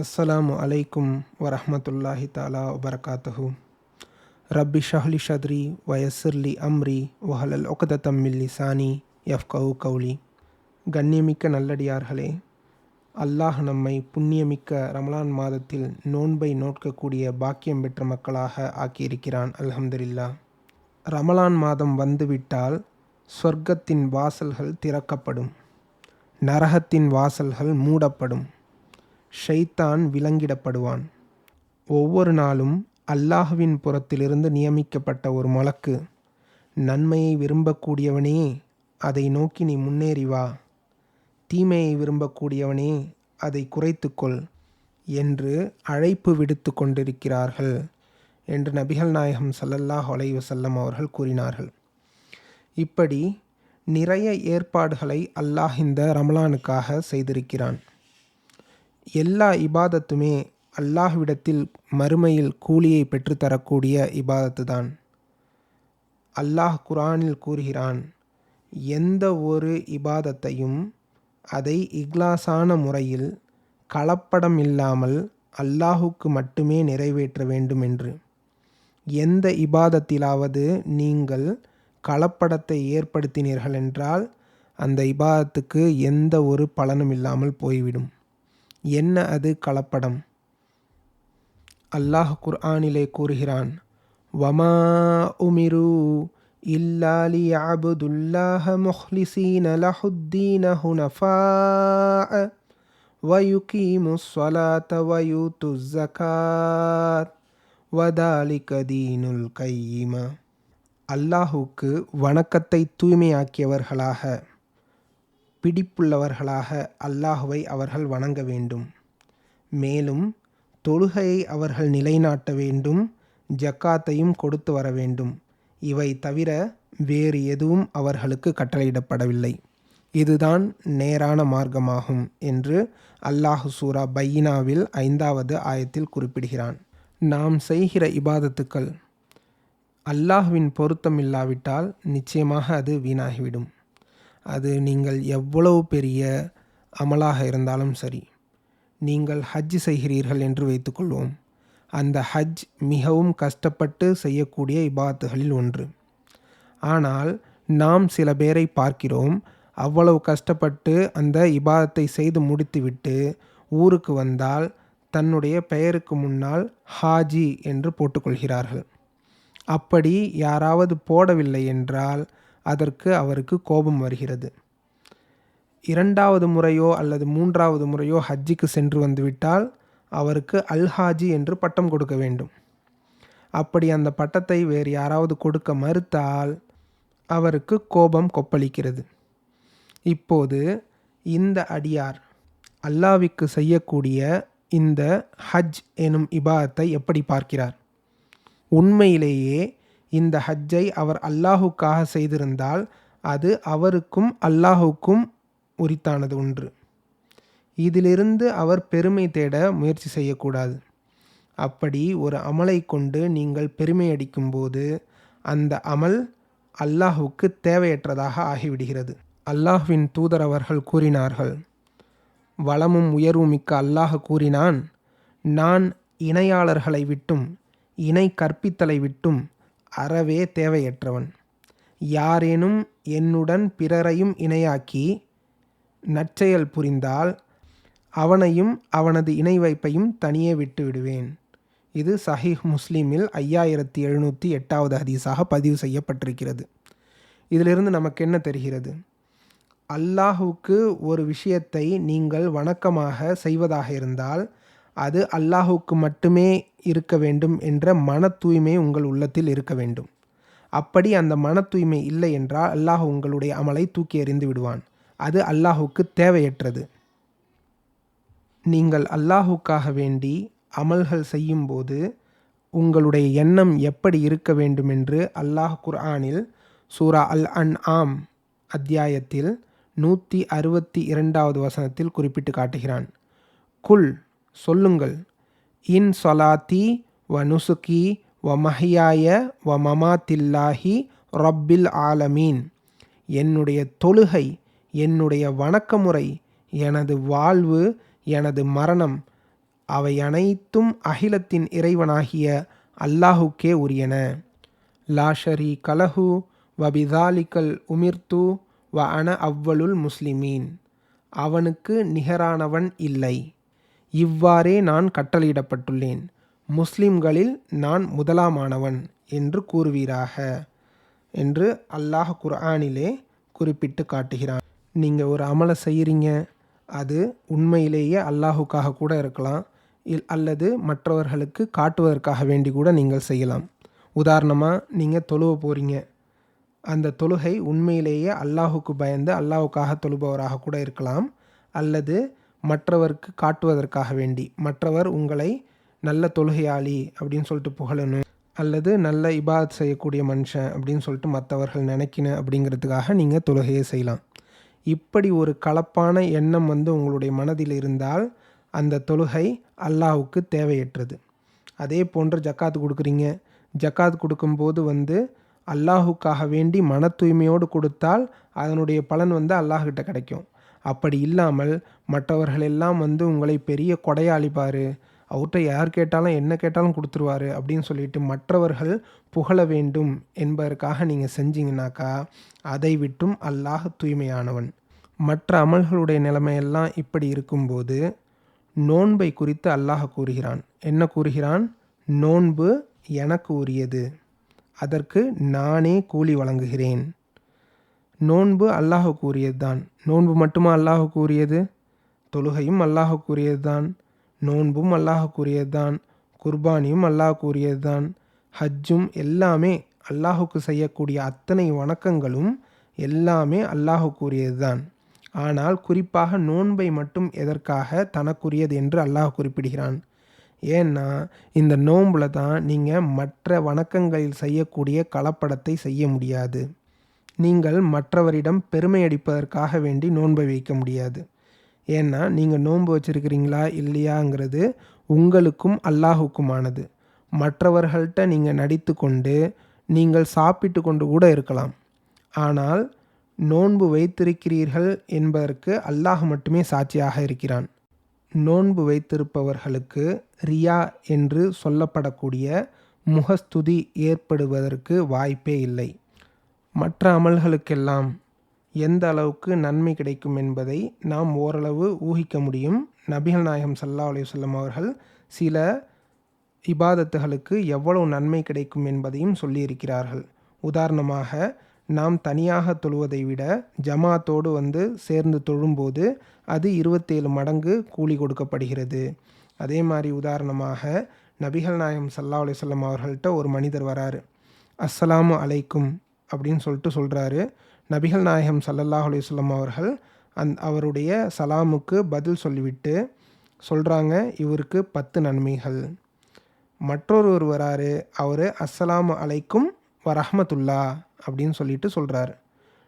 அஸ்ஸலாமு அலைக்கும் வரஹ்மத்துல்லாஹி தஆலா வபரகாத்துஹு. ரப்பி ஷ்ரஹ்லி ஸத்ரி வயஸ்ஸிர்லி அம்ரி வஹலல் உக்தத்தம் மின் லிசானி யஃப்கஹு கௌலி. கண்ணியமிக்க நல்லடியார்களே, அல்லாஹ் நம்மை புண்ணியமிக்க ரமலான் மாதத்தில் நோன்பை நோட்கக்கூடிய பாக்கியம் பெற்ற மக்களாக ஆக்கியிருக்கிறான். அல்ஹம்துலில்லாஹ். ரமலான் மாதம் வந்துவிட்டால் சொர்க்கத்தின் வாசல்கள் திறக்கப்படும், நரகத்தின் வாசல்கள் மூடப்படும், ஷைத்தான் விலங்கிடப்படுவான். ஒவ்வொரு நாளும் அல்லாஹ்வின் புறத்திலிருந்து நியமிக்கப்பட்ட ஒரு மலக்கு, நன்மையை விரும்பக்கூடியவனே அதை நோக்கி நீ முன்னேறி வா, தீமையை விரும்பக்கூடியவனே அதை குறைத்துக்கொள் என்று அழைப்பு விடுத்து கொண்டிருக்கிறார்கள் என்று நபிகள் நாயகம் ஸல்லல்லாஹு அலைஹி வஸல்லம் அவர்கள் கூறினார்கள். இப்படி நிறைய ஏற்பாடுகளை அல்லாஹ் இந்த ரமலானுக்காக செய்திருக்கிறான். எல்லா இபாதத்துமே அல்லாஹ்விடத்தில் மறுமையில் கூலியை பெற்றுத்தரக்கூடிய இபாதத்து தான். அல்லாஹ் குர்ஆனில் கூறுகிறான், எந்த ஒரு இபாதத்தையும் அதை இக்லாஸான முறையில் கலப்படம் இல்லாமல் அல்லாஹுக்கு மட்டுமே நிறைவேற்ற வேண்டும் என்று. எந்த இபாதத்திலாவது நீங்கள் கலப்படத்தை ஏற்படுத்தினீர்கள் என்றால் அந்த இபாதத்துக்கு எந்த ஒரு பலனும் இல்லாமல் போய்விடும். என்ன அது கலப்படம்? அல்லாஹ் குர்ஆனிலே கூறுகிறான், வமா உமிரு இல்லா லியஅபுதுல்லாஹ முஹ்லிஸீன லஹுத்தீன ஹுனஃபாஅ வயுகீமுஸ் ஸலாத்த வயூத்துஸ் ஸகாத் வதாலிக தீனுல் கையிம. அல்லாஹுக்கு வணக்கத்தை தூய்மையாக்கியவர்களாக, பிடிப்புள்ளவர்களாக அல்லாஹுவை அவர்கள் வணங்க வேண்டும். மேலும் தொழுகையை அவர்கள் நிலைநாட்ட வேண்டும், ஜக்காத்தையும் கொடுத்து வர வேண்டும். இவை தவிர வேறு எதுவும் அவர்களுக்கு கட்டளையிடப்படவில்லை. இதுதான் நேரான மார்க்கமாகும் என்று அல்லாஹ் சூரா பையினாவில் 5வது ஆயத்தில் குறிப்பிடுகிறான். நாம் செய்கிற இபாதத்துக்கள் அல்லாஹ்வின் பொருத்தம் இல்லாவிட்டால் நிச்சயமாக அது வீணாகிவிடும். அது நீங்கள் எவ்வளவு பெரிய அமலாக இருந்தாலும் சரி. நீங்கள் ஹஜ் செய்கிறீர்கள் என்று வைத்துக்கொள்வோம். அந்த ஹஜ் மிகவும் கஷ்டப்பட்டு செய்யக்கூடிய இபாதத்துகளில் ஒன்று. ஆனால் நாம் சில பேரை பார்க்கிறோம், அவ்வளவு கஷ்டப்பட்டு அந்த இபாதத்தை செய்து முடித்துவிட்டு ஊருக்கு வந்தால் தன்னுடைய பெயருக்கு முன்னால் ஹாஜி என்று போட்டுக்கொள்கிறார்கள். அப்படி யாராவது போடவில்லை என்றால் அதற்கு அவருக்கு கோபம் வருகிறது. 2வது முறையோ அல்லது 3வது முறையோ ஹஜ்ஜிக்கு சென்று வந்துவிட்டால் அவருக்கு அல்ஹாஜி என்று பட்டம் கொடுக்க வேண்டும். அப்படி அந்த பட்டத்தை வேறு யாராவது கொடுக்க மறுத்தால் அவருக்கு கோபம் கொப்பளிக்கிறது. இப்போது இந்த அடியார் அல்லாஹ்விற்கு செய்யக்கூடிய இந்த ஹஜ் எனும் இபாதத்தை எப்படி பார்க்கிறார்? உண்மையிலேயே இந்த ஹஜ்ஜை அவர் அல்லாஹுக்காக செய்திருந்தால் அது அவருக்கும் அல்லாஹுக்கும் உரித்தானது ஒன்று. இதிலிருந்து அவர் பெருமை தேட முயற்சி செய்யக்கூடாது. அப்படி ஒரு அமலை கொண்டு நீங்கள் பெருமை அடிக்கும்போது அந்த அமல் அல்லாஹுக்கு தேவையற்றதாக ஆகிவிடுகிறது. அல்லாஹ்வின் தூதர் அவர்கள் கூறினார்கள், வளமும் உயர்வும் மிக்க அல்லாஹ் கூறினான், நான் இணையாளர்களை விட்டும் இணை கற்பித்தலை விட்டும் அறவே தேவையற்றவன். யாரேனும் என்னுடன் பிறரையும் இணையாக்கி நற்செயல் புரிந்தால் அவனையும் அவனது இணை வைப்பையும் தனியே விட்டு விடுவேன். இது சஹீஹ் முஸ்லீமில் 5708வது ஹதீஸாக பதிவு செய்யப்பட்டிருக்கிறது. இதிலிருந்து நமக்கு என்ன தெரிகிறது? அல்லாஹுக்கு ஒரு விஷயத்தை நீங்கள் வணக்கமாக செய்வதாக இருந்தால் அது அல்லாஹுக்கு மட்டுமே இருக்க வேண்டும் என்ற மன தூய்மை உங்கள் உள்ளத்தில் இருக்க வேண்டும். அப்படி அந்த மன தூய்மை இல்லை என்றால் அல்லாஹ் உங்களுடைய அமலை தூக்கி எறிந்து விடுவான். அது அல்லாஹுக்கு தேவையற்றது. நீங்கள் அல்லாஹுக்காக வேண்டி அமல்கள் செய்யும்போது உங்களுடைய எண்ணம் எப்படி இருக்க வேண்டும் என்று அல்லாஹ் குர்ஆனில் சூரா அல் அன்ஆம் அத்தியாயத்தில் 162வது வசனத்தில் குறிப்பிட்டு காட்டுகிறான். குல், சொல்லுங்கள், இன் சொலாத்தி வ நுசுகி வ மஹ்யாய வ மமாத்தில்லாஹி ரப்பில் ஆலமீன். என்னுடைய தொழுகை, என்னுடைய வணக்க முறை, எனது வாழ்வு, எனது மரணம் அவை அனைத்தும் அகிலத்தின் இறைவனாகிய அல்லாஹுக்கே உரியன. லா ஷரீக லஹு வபிதாலிகல் உமிர்து வ அன அவ்வலுல் முஸ்லிமீன். அவனுக்கு நிகரானவன் இல்லை, இவ்வாறே நான் கட்டளையிடப்பட்டுள்ளேன், முஸ்லிம்களில் நான் முதலாமானவன் என்று கூறுவீராக என்று அல்லாஹ் குர்ஆனிலே குறிப்பிட்டு காட்டுகிறான். நீங்கள் ஒரு அமலை செய்கிறீங்க, அது உண்மையிலேயே அல்லாஹுக்காக கூட இருக்கலாம், அல்லது மற்றவர்களுக்கு காட்டுவதற்காக வேண்டி கூட நீங்கள் செய்யலாம். உதாரணமாக, நீங்கள் தொழுவ போகிறீங்க, அந்த தொழுகை உண்மையிலேயே அல்லாஹுக்கு பயந்து அல்லாஹுக்காக தொழுபவராக கூட இருக்கலாம், அல்லது மற்றவருக்கு காட்டுவதற்காக வேண்டி, மற்றவர் உங்களை நல்ல தொழுகையாளி அப்படின்னு சொல்லிட்டு புகழணும், அல்லது நல்ல இபாத் செய்யக்கூடிய மனுஷன் அப்படின்னு சொல்லிட்டு மற்றவர்கள் நினைக்கணும் அப்படிங்கிறதுக்காக நீங்கள் தொழுகையை செய்யலாம். இப்படி ஒரு கலப்பான எண்ணம் உங்களுடைய மனதில் இருந்தால் அந்த தொழுகை அல்லாஹுக்கு தேவையற்றது. அதே போன்று ஜக்காத் கொடுக்குறீங்க, ஜக்காத் கொடுக்கும்போது அல்லாஹுக்காக வேண்டி மன தூய்மையோடு கொடுத்தால் அதனுடைய பலன் அல்லாஹ்கிட்ட கிடைக்கும். அப்படி இல்லாமல் மற்றவர்கள் எல்லாம் உங்களை பெரிய கொடையாளி பாரு, அவர்கிட்ட யார் கேட்டாலும் என்ன கேட்டாலும் கொடுத்துருவாரு அப்படின்னு சொல்லிட்டு மற்றவர்கள் புகழ வேண்டும் என்பதற்காக நீங்கள் செஞ்சீங்கன்னாக்கா அதை விட்டும் அல்லாஹ் தூய்மையானவன். மற்ற அமல்களுடைய நிலைமையெல்லாம் இப்படி இருக்கும்போது நோன்பை குறித்து அல்லாஹ் கூறுகிறான். என்ன கூறுகிறான்? நோன்பு எனக்கு உரியது, அதற்கு நானே கூலி வழங்குகிறேன். நோன்பு அல்லாஹுக்கு உரியது தான். நோன்பு மட்டுமா அல்லாஹுக்கு உரியது? தொழுகையும் அல்லாஹுக்கு உரியது தான், நோன்பும் அல்லாஹுக்கு உரியது தான், குர்பானியும் அல்லாஹுக்கு உரியது தான், ஹஜ்ஜும் எல்லாமே அல்லாஹுக்கு செய்யக்கூடிய அத்தனை வணக்கங்களும் எல்லாமே அல்லாஹுக்கு உரியது தான். ஆனால் குறிப்பாக நோன்பை மட்டும் எதற்காக தனக்குரியது என்று அல்லாஹ் குறிப்பிடுகிறான்? ஏன்னா இந்த நோம்பில் தான் நீங்கள் மற்ற வணக்கங்களில் செய்யக்கூடிய கலப்படத்தை செய்ய முடியாது. நீங்கள் மற்றவரிடம் பெருமை அடிப்பதற்காக வேண்டி நோன்பை வைக்க முடியாது. ஏன்னா நீங்கள் நோன்பு வச்சுருக்கிறீங்களா இல்லையாங்கிறது உங்களுக்கும் அல்லாஹுக்குமானது. மற்றவர்கள்ட்ட நீங்கள் நடித்து கொண்டு நீங்கள் சாப்பிட்டு கொண்டு கூட இருக்கலாம், ஆனால் நோன்பு வைத்திருக்கிறீர்கள் என்பதற்கு அல்லாஹ் மட்டுமே சாட்சியாக இருக்கிறான். நோன்பு வைத்திருப்பவர்களுக்கு ரியா என்று சொல்லப்படக்கூடிய முகஸ்துதி ஏற்படுவதற்கு வாய்ப்பே இல்லை. மற்ற அமல்களுக்கெல்லாம் எந்த அளவுக்கு நன்மை கிடைக்கும் என்பதை நாம் ஓரளவு ஊகிக்க முடியும். நபிகள் நாயகம் ஸல்லல்லாஹு அலைஹி வஸல்லம் அவர்கள் சில இபாதத்துகளுக்கு எவ்வளவு நன்மை கிடைக்கும் என்பதையும் சொல்லியிருக்கிறார்கள். உதாரணமாக, நாம் தனியாக தொழுவதை விட ஜமாத்தோடு சேர்ந்து தொழும்போது அது 27 மடங்கு கூலி கொடுக்கப்படுகிறது. அதே மாதிரி உதாரணமாக நபிகள் நாயகம் ஸல்லல்லாஹு அலைஹி வஸல்லம் அவர்கள்ட்ட ஒரு மனிதர் வராரு, அஸ்ஸலாமு அலைக்கும் அப்படின்னு சொல்கிறாரு. நபிகள் நாயகம் ஸல்லல்லாஹு அலைஹி வஸல்லம் அவர்கள் அவருடைய சலாமுக்கு பதில் சொல்லிவிட்டு சொல்கிறாங்க, இவருக்கு 10 நன்மைகள். மற்றொருவர் வராரு, அவர் அஸ்ஸலாமு அலைக்கும் வரஹ்மத்துல்லா அப்படின்னு சொல்லிட்டு சொல்கிறாரு.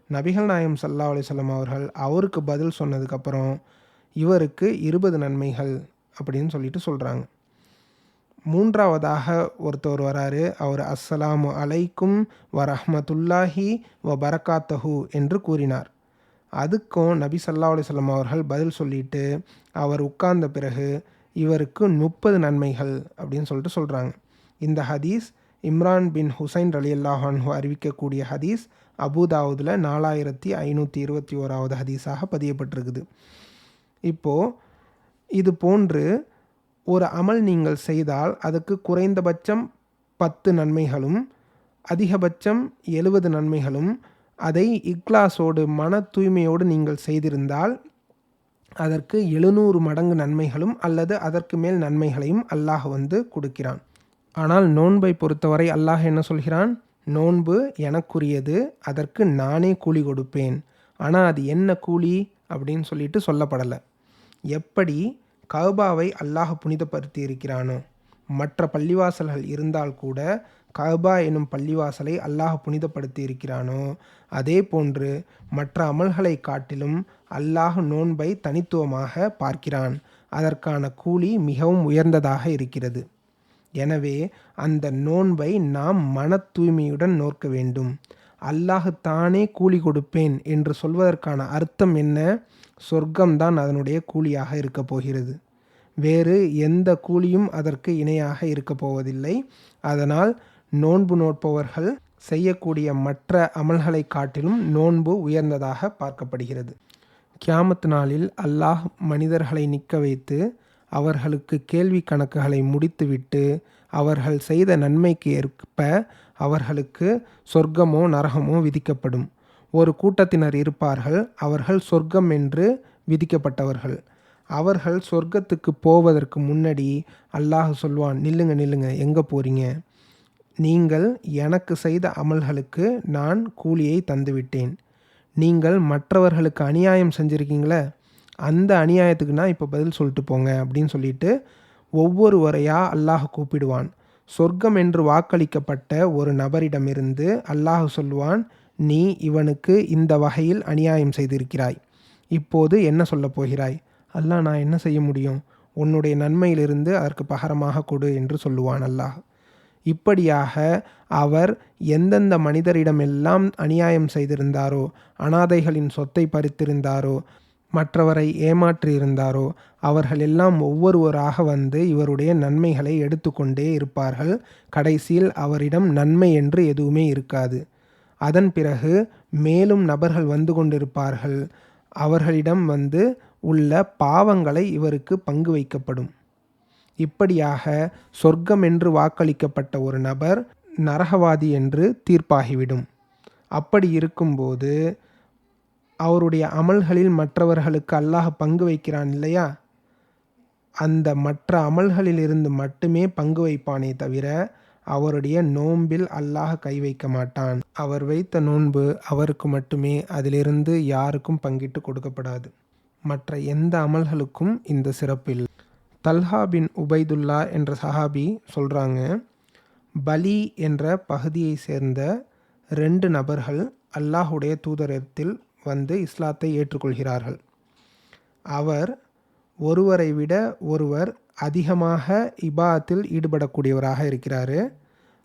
நபிகள் நாயகம் ஸல்லல்லாஹு அலைஹி வஸல்லம் அவர்கள் அவருக்கு பதில் சொன்னதுக்கப்புறம் இவருக்கு 20 நன்மைகள் அப்படின்னு சொல்லிட்டு சொல்கிறாங்க. மூன்றாவதாக ஒருத்தவர் வராரு, அவர் அஸ்ஸலாமு அலைக்கும் வரஹ்மத்துல்லாஹி வ பரக்காத்தஹு என்று கூறினார். அதுக்கும் நபி ஸல்லல்லாஹு அலைஹி வஸல்லம் அவர்கள் பதில் சொல்லிட்டு அவர் உட்கார்ந்த பிறகு இவருக்கு 30 நன்மைகள் அப்படின்னு சொல்லிட்டு சொல்கிறாங்க. இந்த ஹதீஸ் இம்ரான் பின் ஹுசைன் ரலியல்லாஹு அன்ஹு அறிவிக்கக்கூடிய ஹதீஸ் அபூதாவுதில் 4521வது ஹதீஸாக பதியப்பட்டிருக்குது. இப்போது இது போன்று ஒரு அமல் நீங்கள் செய்தால் அதுக்கு குறைந்தபட்சம் 10 நன்மைகளும் அதிகபட்சம் 70 நன்மைகளும், அதை இக்லாஸோடு மன தூய்மையோடு நீங்கள் செய்திருந்தால் அதற்கு 700 மடங்கு நன்மைகளும் அல்லது அதற்கு மேல் நன்மைகளையும் அல்லாஹ் கொடுக்கிறான். ஆனால் நோன்பை பொறுத்தவரை அல்லாஹ் என்ன சொல்கிறான்? நோன்பு எனக்குரியது, அதற்கு நானே கூலி கொடுப்பேன். ஆனால் அது என்ன கூலி அப்படின்னு சொல்லிட்டு சொல்லப்படலை. எப்படி கஅபாவை அல்லாஹ் புனிதப்படுத்தி இருக்கிறானோ, மற்ற பள்ளிவாசல்கள் இருந்தால் கூட கஅபா எனும் பள்ளிவாசலை அல்லாஹ் புனிதப்படுத்தி இருக்கிறானோ, அதே போன்று மற்ற அமல்களை காட்டிலும் அல்லாஹ் நோன்பை தனித்துவமாக பார்க்கிறான். அதற்கான கூலி மிகவும் உயர்ந்ததாக இருக்கிறது. எனவே அந்த நோன்பை நாம் மன தூய்மையுடன் நோக்க வேண்டும். அல்லாஹ் தானே கூலி கொடுப்பேன் என்று சொல்வதற்கான அர்த்தம் என்ன? சொர்க்கம்தான் அதனுடைய கூலியாக இருக்க போகிறது. வேறு எந்த கூலியும் அதற்கு இணையாக இருக்கப் போவதில்லை. அதனால் நோன்பு நோட்பவர்கள் செய்யக்கூடிய மற்ற அமல்களை காட்டிலும் நோன்பு உயர்ந்ததாக பார்க்கப்படுகிறது. கியாமத் நாளில் அல்லாஹ் மனிதர்களை நிற்க வைத்து அவர்களுக்கு கேள்வி கணக்குகளை முடித்துவிட்டு அவர்கள் செய்த நன்மைக்கு ஏற்ப அவர்களுக்கு சொர்க்கமோ நரகமோ விதிக்கப்படும். ஒரு கூட்டத்தினர் இருப்பார்கள், அவர்கள் சொர்க்கம் என்று விதிக்கப்பட்டவர்கள். அவர்கள் சொர்க்கத்துக்கு போவதற்கு முன்னாடி அல்லாஹ் சொல்வான், நில்லுங்க நில்லுங்க, எங்கே போகிறீங்க? நீங்கள் எனக்கு செய்த அமல்களுக்கு நான் கூலியை தந்துவிட்டேன். நீங்கள் மற்றவர்களுக்கு அநியாயம் செஞ்சுருக்கீங்களே, அந்த அநியாயத்துக்கு நான் இப்போ பதில் சொல்லிட்டு போங்க அப்படின்னு சொல்லிட்டு ஒவ்வொருவரையாக அல்லாஹ் கூப்பிடுவான். சொர்க்கம் என்று வாக்களிக்கப்பட்ட ஒரு நபரிடமிருந்து அல்லாஹ் சொல்வான், நீ இவனுக்கு இந்த வகையில் அநியாயம் செய்திருக்கிறாய், இப்போது என்ன சொல்லப் போகிறாய்? அல்லாஹ், நான் என்ன செய்ய முடியும், உன்னுடைய நன்மையிலிருந்து அதற்கு பகரமாக கொடு என்று சொல்லுவான் அல்லாஹ். இப்படியாக அவர் எந்தெந்த மனிதரிடமெல்லாம் அநியாயம் செய்திருந்தாரோ, அனாதைகளின் சொத்தை பறித்திருந்தாரோ, மற்றவரை ஏமாற்றியிருந்தாரோ, அவர்கள் எல்லாம் ஒவ்வொருவராக வந்து இவருடைய நன்மைகளை எடுத்துக்கொண்டே இருப்பார்கள். கடைசியில் அவரிடம் நன்மை என்று எதுவுமே இருக்காது. அதன் பிறகு மேலும் நபர்கள் வந்து கொண்டிருப்பார்கள். அவர்களிடம் வந்து உள்ள பாவங்களை இவருக்கு பங்கு வைக்கப்படும். இப்படியாக சொர்க்கம் என்று வாக்களிக்கப்பட்ட ஒரு நபர் நரகவாதி என்று தீர்ப்பாகிவிடும். அப்படி இருக்கும்போது அவருடைய அமல்களில் மற்றவர்களுக்கு அல்லாஹ் பங்கு வைக்கிறான் இல்லையா, அந்த மற்ற அமல்களில் இருந்து மட்டுமே பங்கு வைப்பானே தவிர அவருடைய நோன்பில் அல்லாஹ் கை வைக்க மாட்டான். அவர் வைத்த நோன்பு அவருக்கு மட்டுமே, அதிலிருந்து யாருக்கும் பங்கிட்டு கொடுக்கப்படாது. மற்ற எந்த அமல்களுக்கும் இந்த சிறப்பு இல்லை. தல்ஹா பின் உபைதுல்லா என்ற சஹாபி சொல்கிறாங்க, பலி என்ற பகுதியை சேர்ந்த 2 நபர்கள் அல்லாஹுடைய தூதரத்தில் வந்து இஸ்லாத்தை ஏற்றுக்கொள்கிறார்கள். அவர் ஒருவரை விட ஒருவர் அதிகமாக இபாத்தில் ஈடுபடக்கூடியவராக இருக்கிறாரு.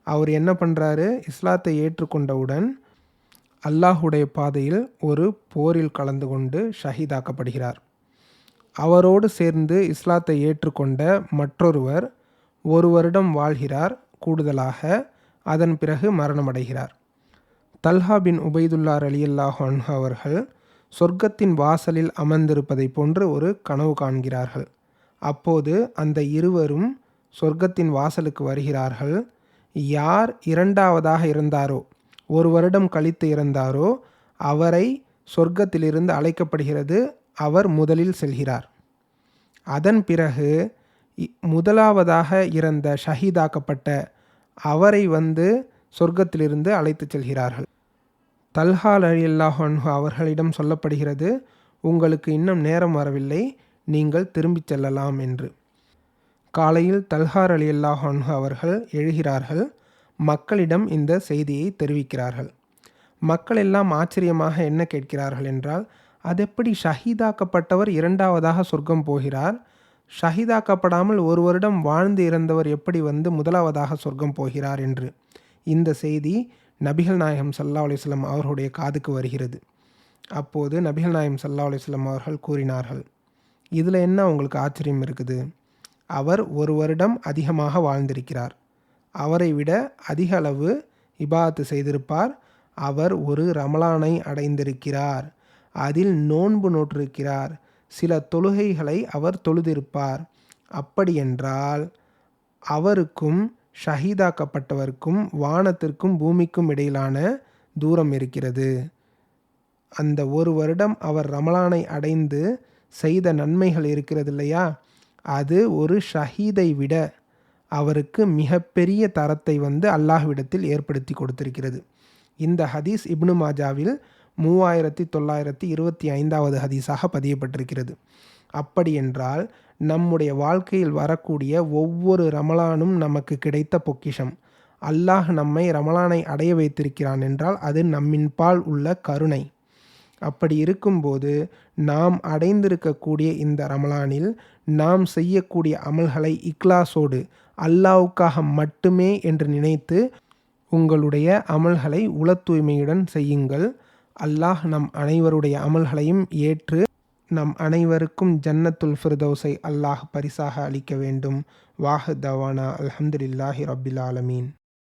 அவர் என்ன பண்ணுறாரு, இஸ்லாத்தை ஏற்றுக்கொண்டவுடன் அல்லாஹுடைய பாதையில் ஒரு போரில் கலந்து கொண்டு ஷஹீதாக்கப்படுகிறார். அவரோடு சேர்ந்து இஸ்லாத்தை ஏற்றுக்கொண்ட மற்றொருவர் 1 வருடம் வாழ்கிறார் கூடுதலாக. அதன் பிறகு மரணமடைகிறார். தல்ஹா பின் உபைதுல்லா ரலியல்லாஹு அன்ஹு அவர்கள் சொர்க்கத்தின் வாசலில் அமர்ந்திருப்பதை போன்று ஒரு கனவு காண்கிறார்கள். அப்போது அந்த இருவரும் சொர்க்கத்தின் வாசலுக்கு வருகிறார்கள். யார் 2வதாக இருந்தாரோ, 1 வருடம் கழித்து இறந்தாரோ, அவரை சொர்க்கத்திலிருந்து அழைக்கப்படுகிறது. அவர் முதலில் செல்கிறார். அதன் பிறகு முதலாவதாக இறந்த ஷஹீதாக்கப்பட்ட அவரை வந்து சொர்க்கத்திலிருந்து அழைத்து செல்கிறார்கள். தல்ஹா ரலியல்லாஹு அன்ஹு அவர்களிடம் சொல்லப்படுகிறது, உங்களுக்கு இன்னும் நேரம் வரவில்லை, நீங்கள் திரும்பிச் செல்லலாம் என்று. காலையில் தல்ஹா ரலியல்லாஹு அன்ஹு அவர்கள் எழுகிறார்கள். மக்களிடம் இந்த செய்தியை தெரிவிக்கிறார்கள். மக்கள் எல்லாம் ஆச்சரியமாக என்ன கேட்கிறார்கள் என்றால், அதெப்படி ஷஹீதாக்கப்பட்டவர் 2வதாக சொர்க்கம் போகிறார், ஷஹீதாக்கப்படாமல் 1 வருடம் வாழ்ந்து இறந்தவர் எப்படி வந்து முதலாவதாக சொர்க்கம் போகிறார் என்று. இந்த செய்தி நபிகள் நாயகம் ஸல்லல்லாஹு அலைஹி வஸல்லம் அவர்களுடைய காதுக்கு வருகிறது. அப்போது நபிகள் நாயகம் ஸல்லல்லாஹு அலைஹி வஸல்லம் அவர்கள் கூறினார்கள், இதில் என்ன உங்களுக்கு ஆச்சரியம் இருக்குது? அவர் 1 வருடம் அதிகமாக வாழ்ந்திருக்கிறார். அவரை விட அதிக அளவு இபாதத்து செய்திருப்பார். அவர் ஒரு ரமலானை அடைந்திருக்கிறார். அதில் நோன்பு நோற்றிருக்கிறார். சில தொழுகைகளை அவர் தொழுதிருப்பார். அப்படியென்றால் அவருக்கும் ஷஹீதாக்கப்பட்டவருக்கும் வானத்திற்கும் பூமிக்கும் இடையிலான தூரம் இருக்கிறது. அந்த 1 வருடம் அவர் ரமலானை அடைந்து செய்த நன்மைகள் இருக்கிறது இல்லையா, அது ஒரு ஷஹீதை விட அவருக்கு மிகப்பெரிய தரத்தை வந்து அல்லாஹ்விடத்தில் ஏற்படுத்தி கொடுத்திருக்கிறது. இந்த ஹதீஸ் இப்னு மாஜாவில் 3925வது ஹதீஸாக பதியப்பட்டிருக்கிறது. அப்படியென்றால் நம்முடைய வாழ்க்கையில் வரக்கூடிய ஒவ்வொரு ரமலானும் நமக்கு கிடைத்த பொக்கிஷம். அல்லாஹ் நம்மை ரமலானை அடைய வைத்திருக்கிறான் என்றால் அது நம்மின்பால் உள்ள கருணை. அப்படி இருக்கும்போது நாம் அடைந்திருக்கக்கூடிய இந்த ரமலானில் நாம் செய்யக்கூடிய அமல்களை இக்லாஸோடு அல்லாஹ்வுக்காக மட்டுமே என்று நினைத்து உங்களுடைய அமல்களை உள தூய்மையுடன் செய்யுங்கள். அல்லாஹ் நம் அனைவருடைய அமல்களையும் ஏற்று நம் அனைவருக்கும் ஜன்னத்துல் ஃபிர்தௌஸை அல்லாஹ் பரிசாக அளிக்க வேண்டும். வாஹ் தவானா அல்ஹம்துலில்லாஹி ரப்பில் ஆலமீன்.